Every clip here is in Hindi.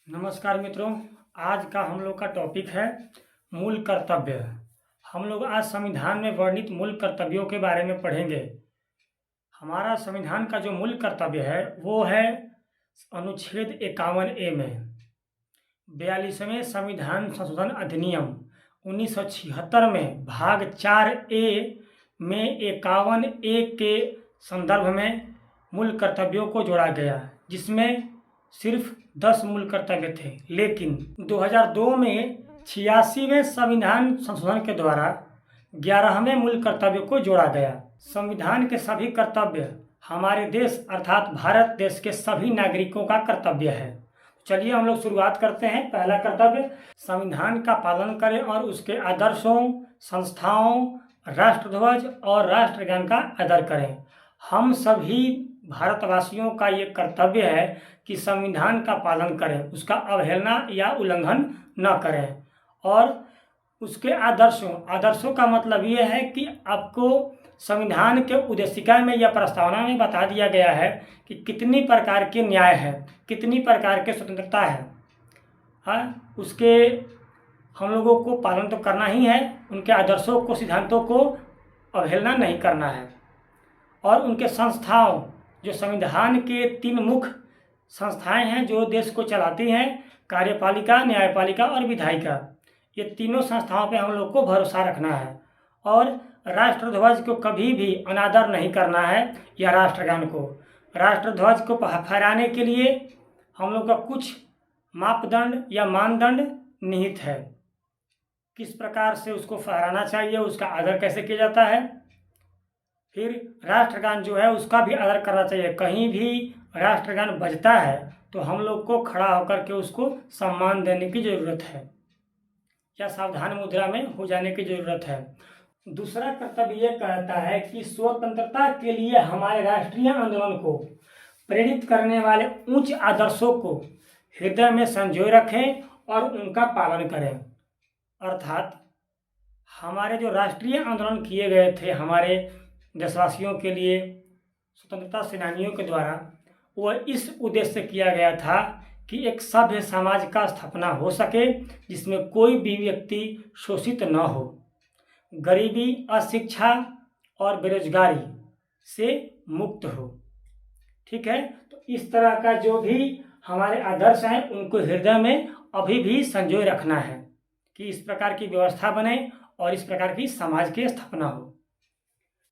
नमस्कार मित्रों। आज का हम लोग का टॉपिक है मूल कर्तव्य। हम लोग आज संविधान में वर्णित मूल कर्तव्यों के बारे में पढ़ेंगे। हमारा संविधान का जो मूल कर्तव्य है वो है अनुच्छेद 51A में 42वें संविधान संशोधन अधिनियम 1976 में भाग 4A में 51A के संदर्भ में मूल कर्तव्यों को जोड़ा गया, जिसमें सिर्फ 10 मूल कर्तव्य थे। लेकिन 2002 में 86वें संविधान संशोधन के द्वारा 11वें मूल कर्तव्य को जोड़ा गया। संविधान के सभी कर्तव्य हमारे देश अर्थात भारत देश के सभी नागरिकों का कर्तव्य है। चलिए हम लोग शुरुआत करते हैं। पहला कर्तव्य, संविधान का पालन करें और उसके आदर्शों, संस्थाओं, राष्ट्रध्वज और राष्ट्रगान का आदर करें। हम सभी भारतवासियों का ये कर्तव्य है कि संविधान का पालन करें, उसका अवहेलना या उल्लंघन न करें। और उसके आदर्शों का मतलब ये है कि आपको संविधान के उद्देशिका में या प्रस्तावना में बता दिया गया है कि कितनी प्रकार के न्याय है, कितनी प्रकार के स्वतंत्रता है। हाँ, उसके हम लोगों को पालन तो करना ही है, उनके आदर्शों को, सिद्धांतों को अवहेलना नहीं करना है। और उनके संस्थाओं, जो संविधान के 3 मुख्य संस्थाएं हैं जो देश को चलाती हैं, कार्यपालिका, न्यायपालिका और विधायिका, ये तीनों संस्थाओं पे हम लोग को भरोसा रखना है। और राष्ट्रध्वज को कभी भी अनादर नहीं करना है या राष्ट्रगान को। राष्ट्रध्वज को फहराने के लिए हम लोग का कुछ मापदंड या मानदंड निहित है, किस प्रकार से उसको फहराना चाहिए, उसका आदर कैसे किया जाता है। फिर राष्ट्रगान जो है उसका भी आदर करना चाहिए। कहीं भी राष्ट्रगान बजता है तो हम लोग को खड़ा होकर के उसको सम्मान देने की ज़रूरत है या सावधान मुद्रा में हो जाने की ज़रूरत है। दूसरा कर्तव्य ये कहता है कि स्वतंत्रता के लिए हमारे राष्ट्रीय आंदोलन को प्रेरित करने वाले उच्च आदर्शों को हृदय में संजोए रखें और उनका पालन करें। अर्थात हमारे जो राष्ट्रीय आंदोलन किए गए थे हमारे देशवासियों के लिए, स्वतंत्रता सेनानियों के द्वारा, वह इस उद्देश्य से किया गया था कि एक सभ्य समाज का स्थापना हो सके जिसमें कोई भी व्यक्ति शोषित न हो, गरीबी, अशिक्षा और बेरोजगारी से मुक्त हो। ठीक है, तो इस तरह का जो भी हमारे आदर्श हैं उनको हृदय में अभी भी संजोए रखना है कि इस प्रकार की व्यवस्था बने और इस प्रकार की समाज की स्थापना हो।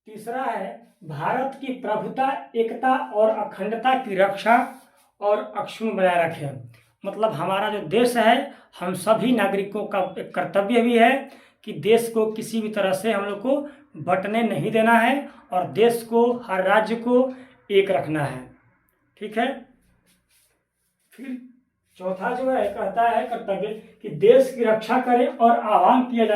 तीसरा है भारत की प्रभुता, एकता और अखंडता की रक्षा और अक्षुण्ण बनाए रखें। मतलब हमारा जो देश है, हम सभी नागरिकों का एक कर्तव्य भी है कि देश को किसी भी तरह से हम लोग को बंटने नहीं देना है और देश को, हर राज्य को एक रखना है। ठीक है। फिर चौथा जो है कहता है कर्तव्य कि देश की रक्षा करें और आह्वान किए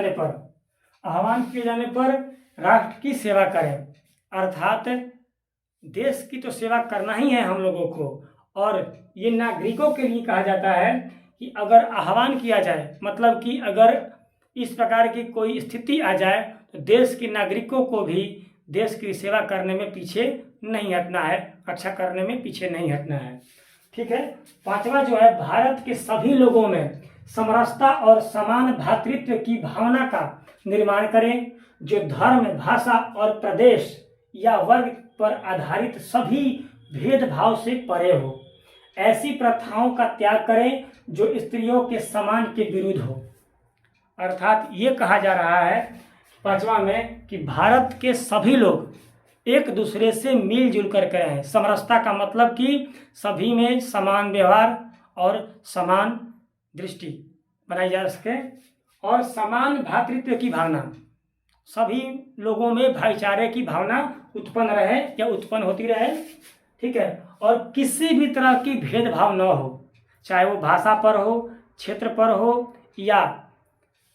जाने पर राष्ट्र की सेवा करें। अर्थात देश की तो सेवा करना ही है हम लोगों को। और ये नागरिकों के लिए कहा जाता है कि अगर आह्वान किया जाए, मतलब कि अगर इस प्रकार की कोई स्थिति आ जाए तो देश के नागरिकों को भी देश की सेवा करने में पीछे नहीं हटना है, रक्षा करने में पीछे नहीं हटना है। ठीक है। पांचवा जो है, भारत के सभी लोगों में समरसता और समान भ्रातृत्व की भावना का निर्माण करें, जो धर्म, भाषा और प्रदेश या वर्ग पर आधारित सभी भेदभाव से परे हो। ऐसी प्रथाओं का त्याग करें जो स्त्रियों के सम्मान के विरुद्ध हो। अर्थात ये कहा जा रहा है पांचवा में कि भारत के सभी लोग एक दूसरे से मिलजुल कर रहें। समरसता का मतलब कि सभी में समान व्यवहार और समान दृष्टि बनाई जा सके, और समान भ्रातृत्व की भावना, सभी लोगों में भाईचारे की भावना उत्पन्न रहे या उत्पन्न होती रहे। ठीक है। और किसी भी तरह की भेदभाव न हो, चाहे वो भाषा पर हो, क्षेत्र पर हो, या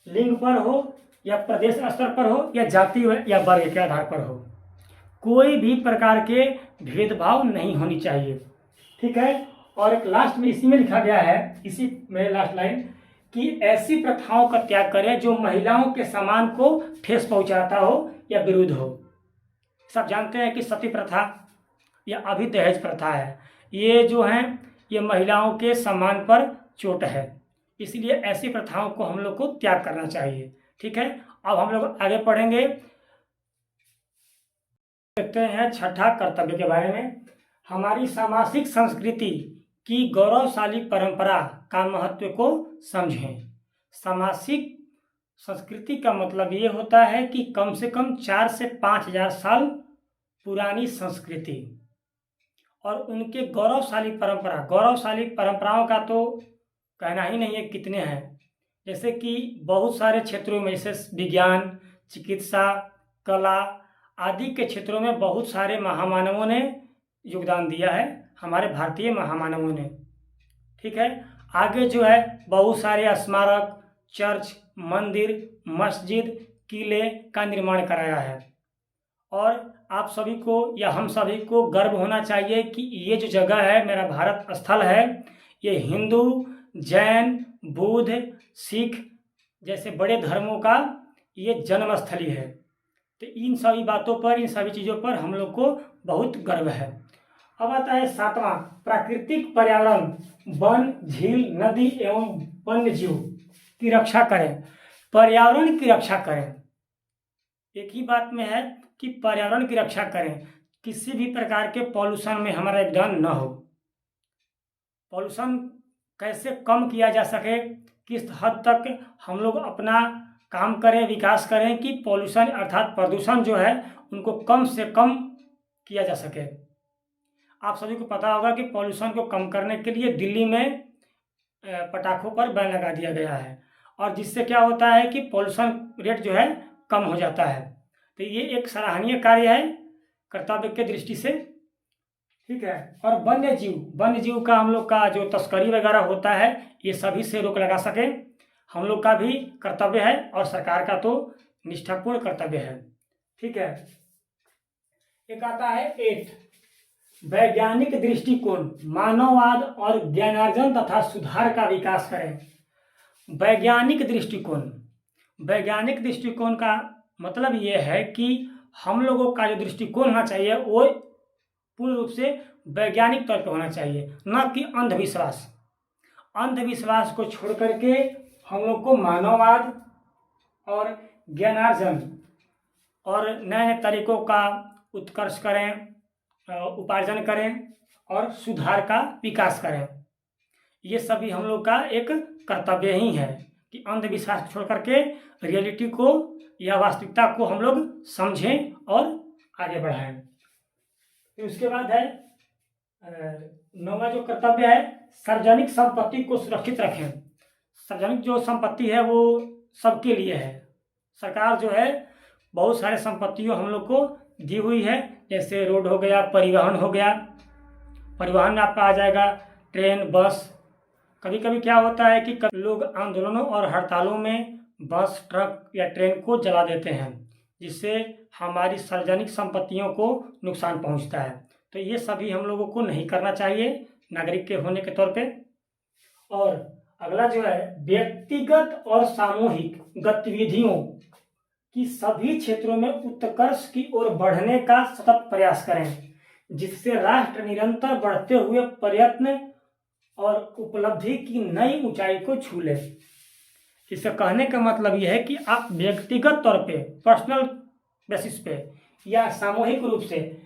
लिंग पर हो, या प्रदेश स्तर पर हो, या जाति या वर्ग के आधार पर हो। कोई भी प्रकार के भेदभाव नहीं होनी चाहिए। ठीक है। और एक लास्ट में इसी में लिखा गया है, इसी में लास्ट लाइन, कि ऐसी प्रथाओं का त्याग करें जो महिलाओं के सम्मान को ठेस पहुंचाता हो या विरुद्ध हो। सब जानते हैं कि सती प्रथा या अभी दहेज प्रथा है, ये जो हैं ये महिलाओं के सम्मान पर चोट है। इसलिए ऐसी प्रथाओं को हम लोग को त्याग करना चाहिए। ठीक है, अब हम लोग आगे पढ़ेंगे, देखते हैं छठा कर्तव्य के बारे में। हमारी सामाजिक संस्कृति की गौरवशाली परंपरा का महत्व को समझें। सामाजिक संस्कृति का मतलब ये होता है कि कम से कम 4 से 5,000 साल पुरानी संस्कृति और उनके गौरवशाली परंपराओं का तो कहना ही नहीं है कितने हैं। जैसे कि बहुत सारे क्षेत्रों में, जैसे विज्ञान, चिकित्सा, कला आदि के क्षेत्रों में बहुत सारे महामानवों ने योगदान दिया है, हमारे भारतीय महामानवों ने। ठीक है, आगे जो है बहुत सारे स्मारक, चर्च, मंदिर, मस्जिद, किले का निर्माण कराया है। और आप सभी को या हम सभी को गर्व होना चाहिए कि ये जो जगह है, मेरा भारत स्थल है, ये हिंदू, जैन, बुद्ध, सिख जैसे बड़े धर्मों का ये जन्मस्थली है। तो इन सभी बातों पर, इन सभी चीज़ों पर हम लोग को बहुत गर्व है। अब आता है सातवां, प्राकृतिक पर्यावरण, वन, झील, नदी एवं वन्य जीव की रक्षा करें। पर्यावरण की रक्षा करें, एक ही बात में है कि पर्यावरण की रक्षा करें, किसी भी प्रकार के पॉल्यूशन में हमारा योगदान न हो। पॉल्यूशन कैसे कम किया जा सके, किस हद तक हम लोग अपना काम करें, विकास करें कि पॉल्यूशन अर्थात प्रदूषण जो है उनको कम से कम किया जा सके। आप सभी को पता होगा कि पॉल्यूशन को कम करने के लिए दिल्ली में पटाखों पर बैन लगा दिया गया है, और जिससे क्या होता है कि पॉल्यूशन रेट जो है कम हो जाता है। तो ये एक सराहनीय कार्य है कर्तव्य के दृष्टि से। ठीक है, और वन्य जीव का हम लोग का जो तस्करी वगैरह होता है, ये सभी से रोक लगा सके, हम लोग का भी कर्तव्य है और सरकार का तो निष्ठापूर्ण कर्तव्य है। ठीक है, एक आता है 8, वैज्ञानिक दृष्टिकोण, मानववाद और ज्ञानार्जन तथा सुधार का विकास करें। वैज्ञानिक दृष्टिकोण का मतलब ये है कि हम लोगों का जो दृष्टिकोण होना चाहिए वो पूर्ण रूप से वैज्ञानिक तौर पर होना चाहिए, न कि अंधविश्वास को छोड़ करके हम लोग को मानववाद और ज्ञानार्जन और नए नए तरीकों का उत्कर्ष करें, उपार्जन करें और सुधार का विकास करें। ये सभी हम लोग का एक कर्तव्य ही है कि अंधविश्वास छोड़ करके रियलिटी को या वास्तविकता को हम लोग समझें और आगे बढ़ाएं। फिर उसके बाद है 9वां जो कर्तव्य है, सार्वजनिक संपत्ति को सुरक्षित रखें। सार्वजनिक जो संपत्ति है वो सबके लिए है। सरकार जो है बहुत सारे संपत्तियों हम लोग को दी हुई है, जैसे रोड हो गया, परिवहन हो गया। परिवहन में आपका आ जाएगा ट्रेन, बस। कभी कभी क्या होता है कि लोग आंदोलनों और हड़तालों में बस, ट्रक या ट्रेन को जला देते हैं, जिससे हमारी सार्वजनिक संपत्तियों को नुकसान पहुंचता है। तो ये सभी हम लोगों को नहीं करना चाहिए नागरिक के होने के तौर पे। और अगला जो है, व्यक्तिगत और सामूहिक गतिविधियों की सभी क्षेत्रों में उत्कर्ष की ओर बढ़ने का सतत प्रयास करें, जिससे राष्ट्र निरंतर बढ़ते हुए प्रयत्न और उपलब्धि की नई ऊंचाई को छू ले। इससे कहने का मतलब यह है कि आप व्यक्तिगत तौर पे, पर्सनल बेसिस पे या सामूहिक रूप से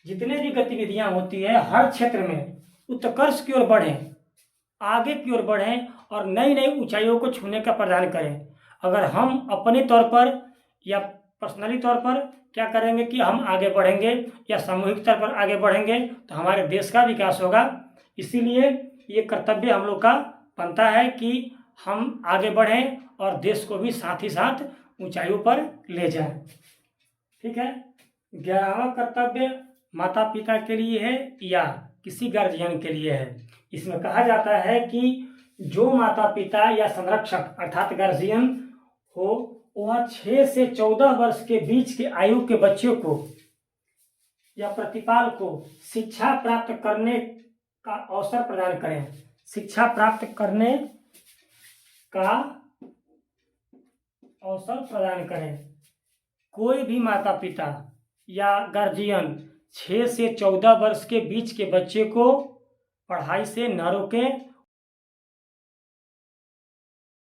जितने भी गतिविधियां होती है हर क्षेत्र में उत्कर्ष की ओर बढ़ें, आगे की ओर बढ़ें और नई नई ऊंचाइयों को छूने का प्रदान करें। अगर हम अपने तौर पर या पर्सनली तौर पर क्या करेंगे कि हम आगे बढ़ेंगे या सामूहिक तौर पर आगे बढ़ेंगे तो हमारे देश का विकास होगा। इसीलिए ये कर्तव्य हम लोग का बनता है कि हम आगे बढ़ें और देश को भी साथ ही साथ ऊंचाइयों पर ले जाएं। ठीक है, 11वां कर्तव्य माता पिता के लिए है या किसी गार्जियन के लिए है। इसमें कहा जाता है कि जो माता पिता या संरक्षक अर्थात गार्जियन हो वह 6 से 14 वर्ष के बीच के आयु के बच्चों को या प्रतिपाल को शिक्षा प्राप्त करने का अवसर प्रदान करें। शिक्षा प्राप्त करने का अवसर प्रदान करें। कोई भी माता पिता या गार्जियन 6 से 14 वर्ष के बीच के बच्चे को पढ़ाई से न रोकें